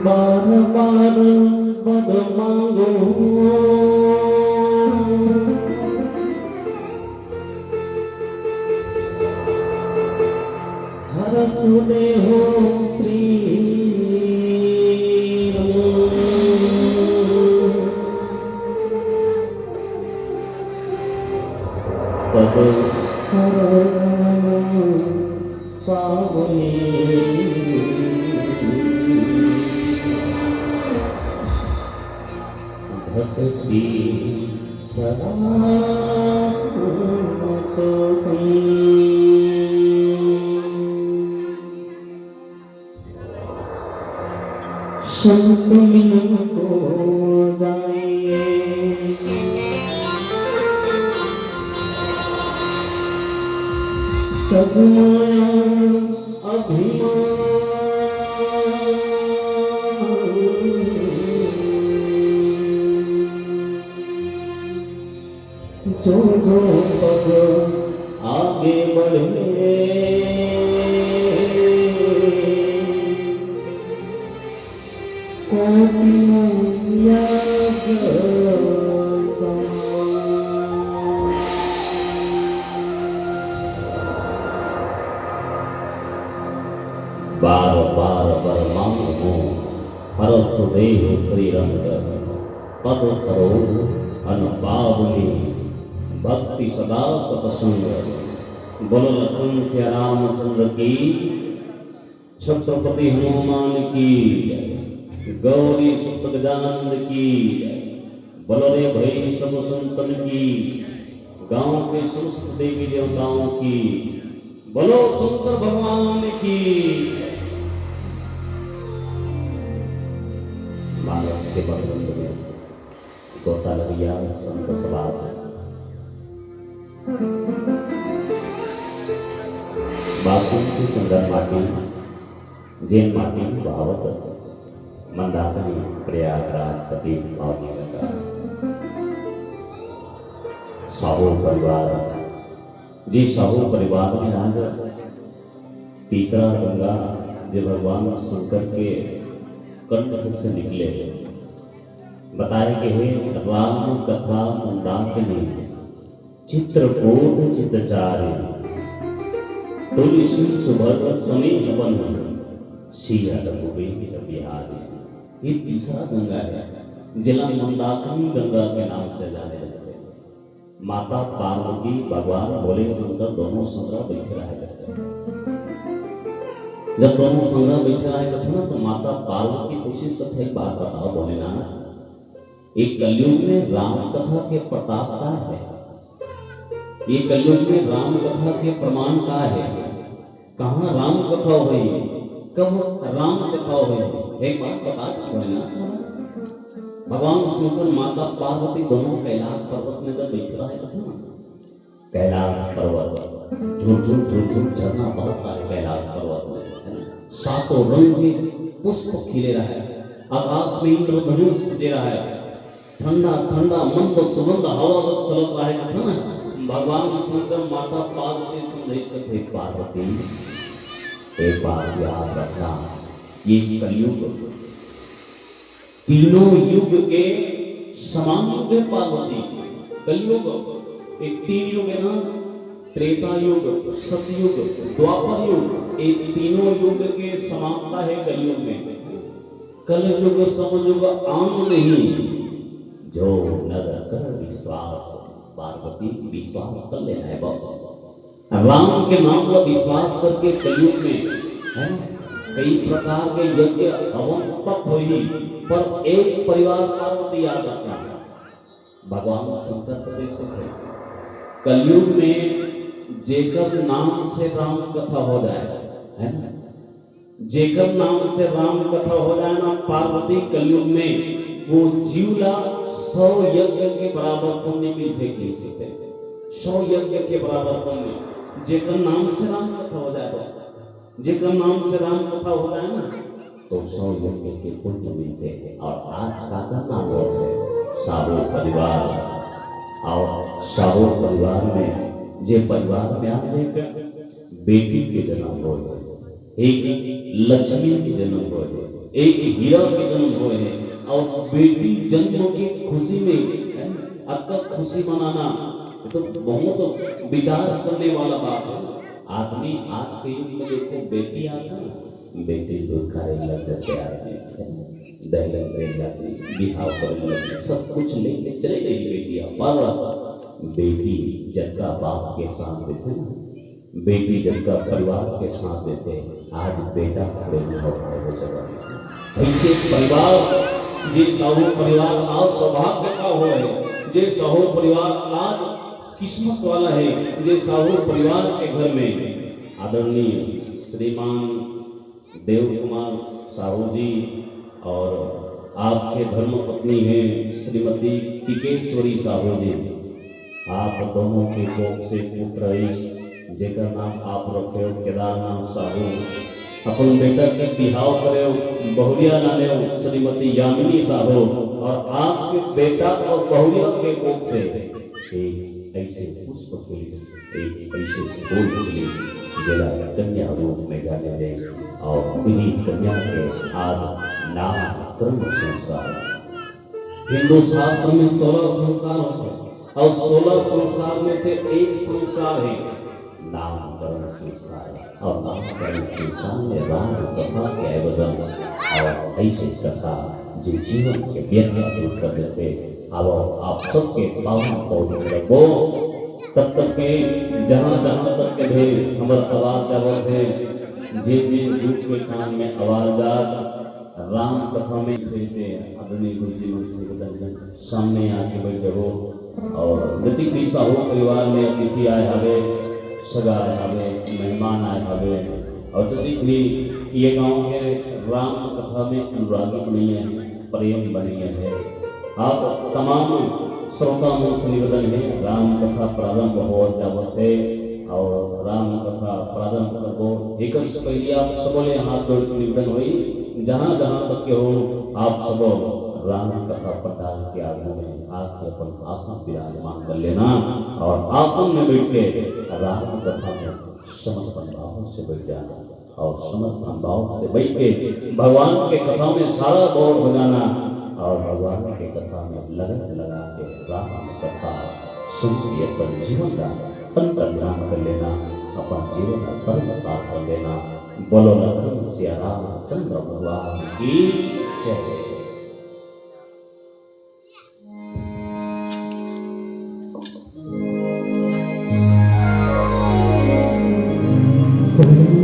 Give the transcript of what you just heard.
बार बार बद मांगो हर सुने हो श्री पद सरजन पावनी भक्ति सदा सुनतो संत मिलन को जाए तजमाया अभिमान जो जो पग आगे बढ़े बार बार बर मांगो हरसुदेह श्रीरंग पद सरोज अनपावली भक्ति सदा सतसंग बोलो लखन सिया रामचंद्र की छत्रपति हनुमान की गौरी सुत गजानंद की बोलो रे भाई सब संतन की गांव के समस्त देवी देवताओं की बोलो शंकर भगवान की। मानस के बंद में गोता लगिया संत सवाज बासुंती चंदन माटी जैन माटी भावत मंदाकिनी प्रयागराज प्रतीक भावनी लगा साहू परिवार जी साहू परिवार में आज तीसरा गंगा जो भगवान शंकर के कंठ से निकले बताए कि हे राम कथा मंदाकिनी चित्रकूट चित्तचारी तुलसी सुभद्र समीप बंधन सिया रघुवीर बिहारी। ये तीसरा गंगा है जिला मंदाकिनी गंगा के नाम से जाने जाते हैं। माता पार्वती भगवान भोले शंकर दोनों संग्रह बैठे रहे करते हैं। जब दोनों संग्रह बैठे रहे करते ना तो माता पार्वती कोशिश करते एक बात बताओ भोलेनाथ, एक कलयुग में राम कथा के प्रताप का है, ये कलयुग में राम कथा के प्रमाण का है, कहाँ राम कथा हुई, कब राम कथा हुई, एक बात बता भोलेनाथ। भगवान शंकर माता पार्वती दोनों कैलाश पर्वत में जब बैठ रहे थे ना, कैलाश पर्वत झुर झरना बहुत रहा कैलाश पर्वत में, सातों रंग के पुष्प खिले रहे, आकाश में इंद्रधनुष सजे रहा है, ठंडा ठंडा मंद सुगंध हवा चलत रहा है ना। भगवान शंकर माता पार्वती संदेश थे, पार्वती एक बात याद रखना, ये कलयुग तीनों युग के समान है पार्वती। कलयुग एक 3 युग है ना, त्रेता युग, सतयुग, द्वापर युग, एक तीनों युग के समानता है कलयुग में। कलयुग समयुग आम नहीं, जो नर कर विश्वास। पार्वती विश्वास कर लेना है बस, राम के नाम पर विश्वास करके कलयुग में है कई प्रकार के यज्ञ हवन तप हुई, पर एक परिवार पार्वती याद रखना। भगवान शंकर प्रदेश थे कलयुग में, जेकर नाम से राम कथा हो जाए, है ना, जेकर नाम से राम कथा हो जाए ना, पार्वती कलयुग में वो जीवला 100 यज्ञ के बराबर पुण्य मिलते। किसी से 100 यज्ञ के बराबर पुण्य, जेकर नाम से राम कथा हो जाए, बस जेकर नाम से राम कथा हो जाए ना, तो 100 यज्ञ के पुण्य मिलते हैं। और आज का नाम है साहू परिवार। और साहू परिवार में जे परिवार में आज एक बेटी के जन्म हो, एक लक्ष्मी के जन्म हो, एक हीरा के जन्म हो, और बेटी जन्म की खुशी में अक्का खुशी मनाना तो बहुत विचार करने वाला बात है। आदमी आज के युग में देखो, बेटी आता है, बेटी दूध खाने लग जाते आदमी, दहेज से जाती, बिहाव करने लगती, सब कुछ लेके चले गई बेटियां। पर बेटी जबका बाप के साथ देते ना, बेटी जबका परिवार के साथ देते, आज बेटा खड़े नहीं हो पाए वो जगह। ऐसे परिवार जे साहू परिवार आज सौभाग्य का हो है, जे साहू परिवार आज किस्मत वाला है, जे साहू परिवार के घर में आदरणीय श्रीमान देव कुमार साहू जी और आपके धर्मपत्नी हैं श्रीमती टिकेश्वरी साहू जी, आप दोनों के कोख से पुत्र जेकर नाम आप रखे हो केदारनाथ साहू, अपन बेटा के बिहाव करे बहुरिया लाने श्रीमती यामिनी साहू, और आपके बेटा और बहुरिया के कोख से एक ऐसे पुष्प पुलिस, एक ऐसे फूल पुलिस जिला कन्या रूप में जाने दे, और उन्हीं कन्या के आज नामकरण संस्कार। हिंदू शास्त्र में 16 संस्कार होते हैं, और 16 संस्कार में से एक संस्कार है नामकरण संस्कार। और नामकरण संस्कार में राम कथा के आयोजन और ऐसी कथा जो जीवन के व्यथा दूर कर देते। अब आप सबके पावन पौधे रखो, तब तक के जहाँ जहाँ तक के भी हमार आवाज आवत है, जिन जिन जुग के कान में आवाज राम कथा में चलते आदरणीय गुरु जी से सामने आके बैठे हो। और नतीक साहू परिवार में अतिथि आए हवे, सगा आए हवे, मेहमान आए हवे, और जतिक भी ये गांव के राम कथा में अनुरागी बनी है, प्रेम बनी है। आप तमाम श्रोताओं से निवेदन है, राम कथा प्रारंभ हो जावत है, और राम कथा प्रारंभ करबो एक से पहले आप सबोले हाथ जोड़ के निवेदन हुई, जहाँ जहाँ तक के हो आप सब राम कथा पढ़ाल के आगे में आके अपन आसन विराजमान कर लेना, और आसन में बैठ के राम कथा में समर्पण भाव से बैठ जाना, और समर्पण भाव से बैठ के भगवान के कथा में सारा गौर हो जाना, और भगवान के कथा में लगन लगा के राम कथा सुन के अपन जीवन का अंतर्ध्यान कर लेना, अपन जीवन का कर्म कर लेना। बोलो लखन सिया रामचंद्र भगवान की जय। Say